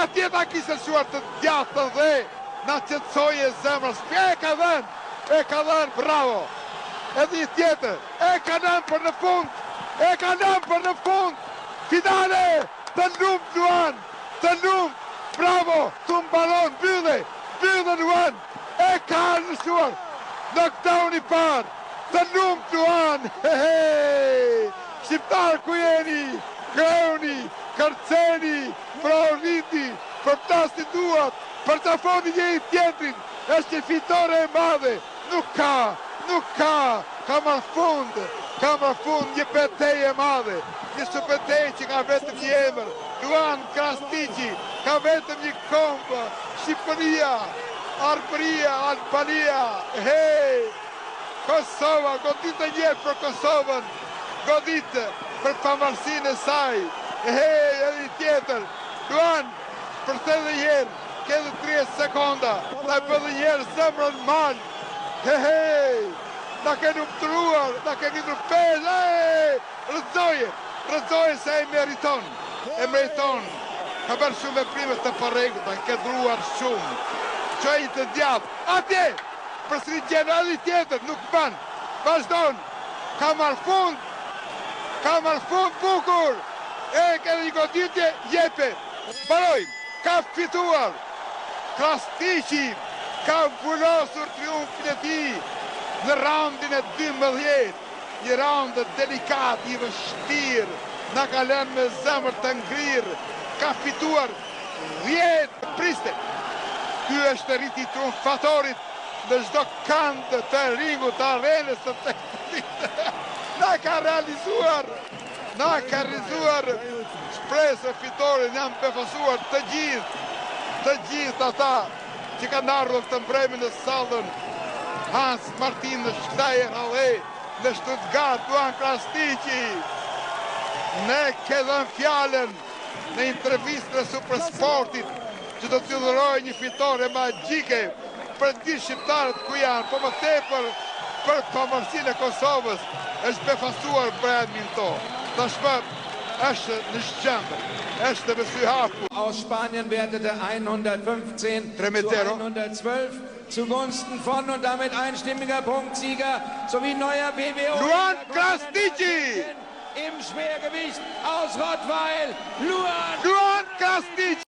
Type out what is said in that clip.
Atje ta kishte shuar të djathtën dhe na qetësoi zemrës. E ka dhënë, bravo. Edhe një tjetër, e ka nën për në fund, finale, të lumt Luan, bravo, të mbalon, mbyllë Luan, e ka nëshuar, knockdown i parë, të lumt Luan, shqiptar ku jeni, kreuni, kërceni, proriti, për plasni duat, për të foni njëri tjetrin, është një fitore e madhe, nuk ka, ka marrë fund një betej e madhe, një shpëtej që ka vetëm një emër, Luan Krasniqi, ka vetëm një kombë, Shqipëria, Arbëria, Albania, Kosova, goditë një për Kosovën, goditë për pavarësinë e saj, edhe një tjetër, Luan, për të dhe njerë, këtë 30 sekonda, ta për dhe njerë zemrën malë, na ke numëtruar, na ke një trupez, rëzoje se e meriton, ka bërë shumë veprime të përregët, na ke druar shumë, që e të djatë, atje, për së një gjenerali tjetër, nuk banë, vazhdojnë, ka marrë fund bukur, ke një goditje, jepe, barojnë, ka fituar, Krasniqi, ka mbulosur triumfin e tij në raundin e 12, një raund delikat, i vështirë, na ka lënë me zemër të ngrirë, ka fituar 10 priste. Ky është riti triumfatorit në çdo kant të ringut të arenës së tenis. Na ka realizuar shpresë fitorin, janë befasuar të gjithë ata që kanë ardhur të mbrëmjen e sallën, Hans Martin në Steyr-Halle, në Stuttgart, Luan Krasniqi, ne ke dhënë fjalën në intervistën e Supersportit që do të dhurojë një fitore magjike për të shqiptarët ku janë, po më tepër për pavarësinë e Kosovës, është befasuar Brian Minto. Tashmë është në shqendër, është me sy hapur. Aus Spanien wertete 115 zu 112 zugunsten von und damit einstimmiger Punktsieger sowie neuer BWO. Luan Krasniqi! Im Schwergewicht aus Rottweil, Luan Krasniqi!